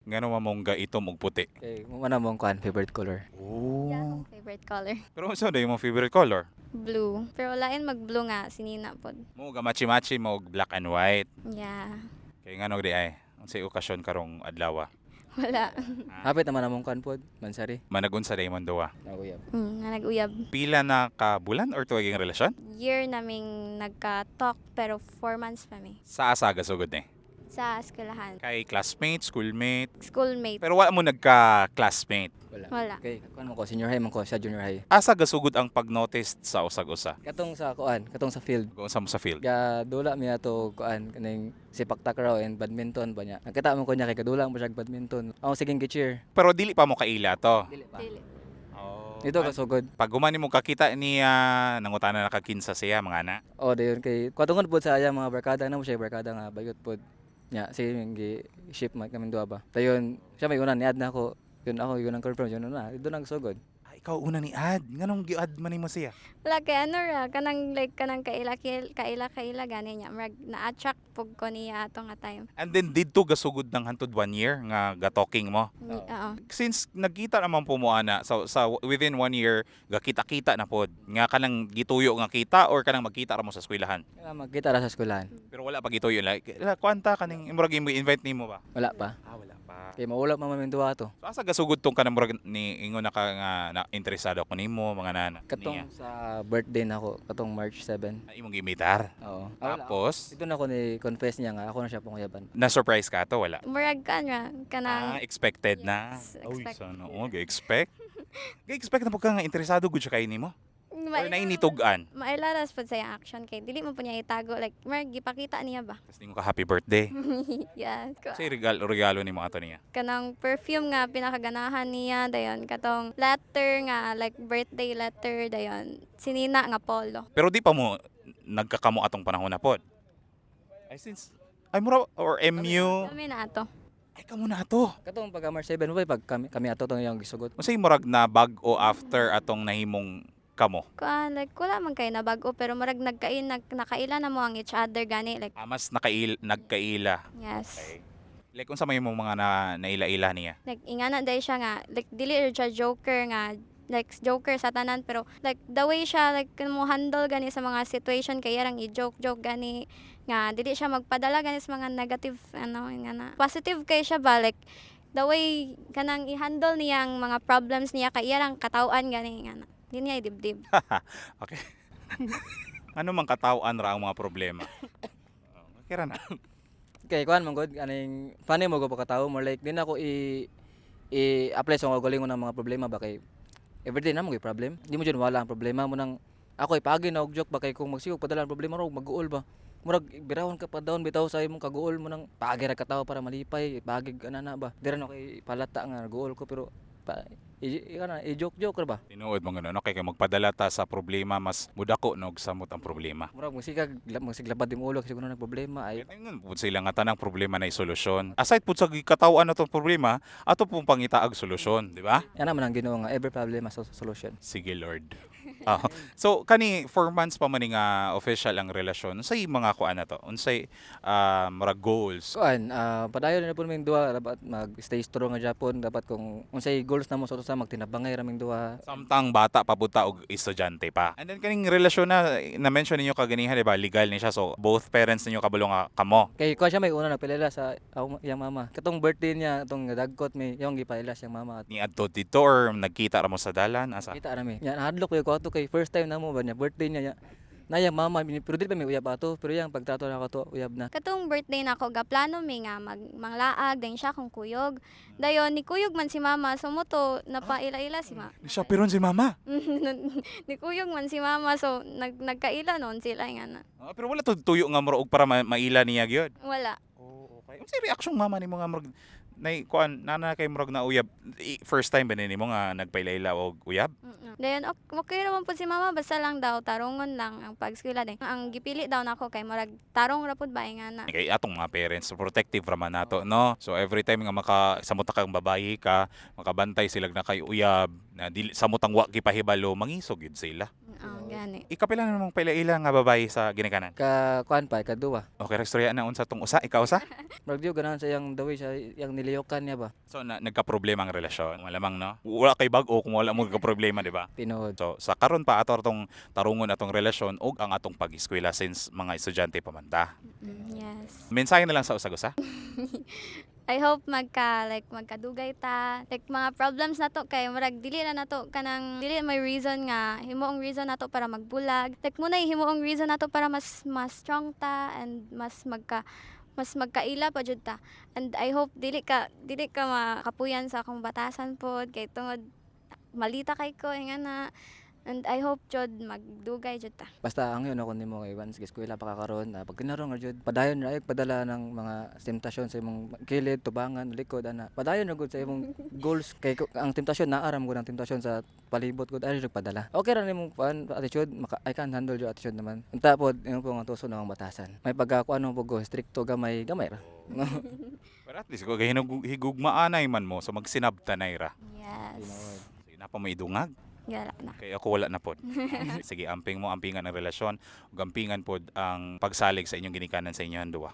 Ngano mamong itom ug puti? Kay mo man mong kuan favorite color. Yeah, Oh. akong favorite color. Pero unsa day imong favorite color? Blue. Pero lain mag-blue nga, sinina pod. Mo ga matchi-matchi mo og black and white. Yeah. Kay ngano di ay? Unsay okasyon karong adlaw? Wala. Hapit naman among kuan pod, Mansari. Managunsa day imong duwa. Naguyab. Nga nag-uyab. Pila na ka bulan or tuig ang relasyon? Year naming nagka-talk pero 4 months pa mi. Sa asa gasugod ni? Sa eskwelahan. Kay classmate, schoolmate. Schoolmate. Pero wala mo nagka-classmate. Wala. Kay kuan mo ko senior high man ko sa junior high. Asa gasugod ang pag-notice sa usag-usa? Katong sa kuan, katong sa field. Kung sa mo sa field. Ga dula mi ato kuan kaning sepak takraw and badminton ba niya. Nakita mo ko niya kay kadula mo siya badminton. Ako siging gi-cheer. Pero dili pa mo kaila to. Dili pa. Dili. Oh. Ito kasugod. Pag gumani mo kakita niya, nangutana na kakinsa siya mga ana. Oh, dayon kay katungod pod sa aya mga barkada na mo siya barkada nga bayot pod. Nya sige gi ship man kami duha ba. Dayon siya may una ni ad na ako. Yun ako yun ang confirm yun na. Ito nang sugod. Ay, ikaw una ni Ad. Nganong gi-add man mo siya? Wala kay ano ra, kanang like kanang kaila gani niya. Marag na-attract pug ko niya atong nga time. And then didto gasugod ng hantod 1 year nga ga-talking mo. Oo. Since nagkita naman po mo ana sa within 1 year gakita-kita na pod nga kanang gituyo nga kita or kanang magkita ra mo sa eskwelahan. Kaya magkita ra sa eskwelahan. Pero wala pa gituyo like kwanta kaning imurag invite nimo ba? Wala pa. Wala pa. Kay maulap man man duha to. So asa gasugod tong kanang murag ni ingon na ka nga na interesado ko nimo mga nana. Katong sa birthday na ako, katong March 7. Imong gimitar. Oo. Tapos Ito na ako ni confess niya nga ako na siya panguyaban. na surprise ka to wala. Murag ka ra kanang Expected na. Yes, Uy, expect. sana all ga-expect. Ga-expect na pagka nga interesado gud siya kay nimo. Or nainitugan. Mailaras pod sa iyang action kay dili mo po niya itago like murag gipakita niya ba. Tapos ningo ka happy birthday. Yes. Kasi regalo nimo ato niya. Kanang perfume nga pinakaganahan niya dayon katong letter nga like birthday letter dayon sinina nga polo. Pero di pa mo nagkakamo atong panahon na pod. Ay since ay mura or MU. Kami na ato. Ay kamo na ato. Katong pag March 7 boy pag kami ato tong yang gisugot. Unsay murag na bag-o after atong nahimong kamo? Kuan like wala man kay nabago pero murag nakaila na mo ang each other gani like Mas nagkaila. yes. Okay. Like unsa may mong mga naila-ila niya? Like ingana day siya nga like dili ra siya joker nga like joker sa tanan pero like the way siya like mo handle gani sa mga situation kay yarang i-joke gani nga dili siya magpadala gani sa mga negative ano ingana positive kay siya ba like the way kanang i-handle niyang mga problems niya kay yarang katawan gani ingana di niya idibdib. Okay. Ano man katawan ra ang mga problema? Okay ra na. Kay kuan man gud aning funny mo ko pagkatao more like din ako i-apply sa galingon ng mga problema ba kay everyday na mo gay problem. Di mo jud wala ang problema mo nang ako ipagi na og joke ba kay kung magsigog padala ang problema ro mag-uol ba. Murag birahon ka pa daw bitaw sa imong kaguol mo nang paagi ra ka tawo para malipay, pagi ana ba. Dira no kay palata nga guol ko pero i-joke ba. Tinuod mo ganun. Okay, kay magpadala ta sa problema mas mudako nog samot ang problema. Murag magsiglabad yung ulo kasi kung nang problema ay Ayun pud sila nga tanang problema na solusyon. Aside pud sa katawan na tong problema, ato pong pangitaag solusyon, di ba? yan naman ang Ginoo nga every problem has a solution. Sige Lord. Ah, so kani 4 months pa man nga official ang relasyon. Unsay mga kuan na to? Unsay murag goals? Kuan, padayon na po naming duha dapat mag-stay strong nga Japon dapat kung unsay goals na mo sa magtinabangay raming duha. Samtang bata pa buta og estudyante pa. And then kaning relasyon na mention ninyo kaganihan, di ba? Legal ni siya. So both parents ninyo kabalo nga kamo. Kay kuan siya may una nagpilala sa yang mama. Katong birthday niya, atong dagkot may yung gipailas yang mama. Ni adto dito or nagkita ra mo sa dalan asa? Kita rami. Nya nahadlok ko ato kay first time na mo ba niya birthday niya. Na yang mama pero dili pa may uyab ato pero yang pagtrato na ko to uyab na. Katong birthday nako gaplano mi nga manglaag din siya kung kuyog. Dayon ni kuyog man si mama so mo to napaila-ila si mama. Siya piron si mama. Ni kuyog man si mama so nagkaila noon sila nga na. Pero wala to tuyo nga murag para maila niya gyud. Wala. Oh, okay. Unsay reaksyon mama nimo nga murag nay kuan nana kay murag na uyab? First time ba nimo nga nagpailaila og uyab? Dayon okay raman po si mama basta lang daw tarongon lang ang pag-eskwela din. Ang gipili daw nako kay murag tarong ra pud ba nga na. Kay atong mga parents protective raman nato no. So every time nga samot kang babayi ka, makabantay sila na kay uyab na dili samot ang wa gipahibalo mangisog gid sila. Gani. Ikapila na mong paila-ila nga babae sa ginikanan. Ka kuan pa ikaduha. Okay, regstorya na unsa tong usa, ikaw usa. Murag diyo ganahan sa yang the way sa yang niliyokan niya ba. So nagka-problema ang relasyon. Malamang no. Wala kay bag-o kung wala mo ka-problema, di ba? Tinuod. So sa karon pa ato atong tarungon atong relasyon ug ang atong pag-eskwela since mga estudyante pa man ta. Yes. Mensahe na lang sa usag-usa. I hope magkadugay ta. Like mga problems nato kay murag dili na nato kanang dili may reason nga himuong reason nato para magbulag. Like muna himuong reason nato para mas strong ta and mas magkaila pa jud ta. And I hope dili ka makapuyan sa akong batasan pod kay tungod malita kay ko ingana. And I hope jud magdugay jud ta. Basta ang yun ako nimo kay once eskwela pa kakaron pag kinarong jud padayon ra padala ng mga temptasyon sa imong kilid, tubangan, likod ana. Padayon ra gud sa imong goals kay ang temptasyon naaram gud ang temptasyon sa palibot gud ari jud padala. Okay ra nimong attitude I can handle your attitude naman. Unta pod yung pong tuso ng batasan. May pagkakuan po go stricto gamay ra. Pero at least kung higugmaanay man mo so magsinabtanay ra. Yes. Sige na pa may dungag. Gala na. Kaya ako wala na pod. Sige, ampingan ang relasyon, ug ampingan pod ang pagsalig sa inyong ginikanan sa inyong duwa.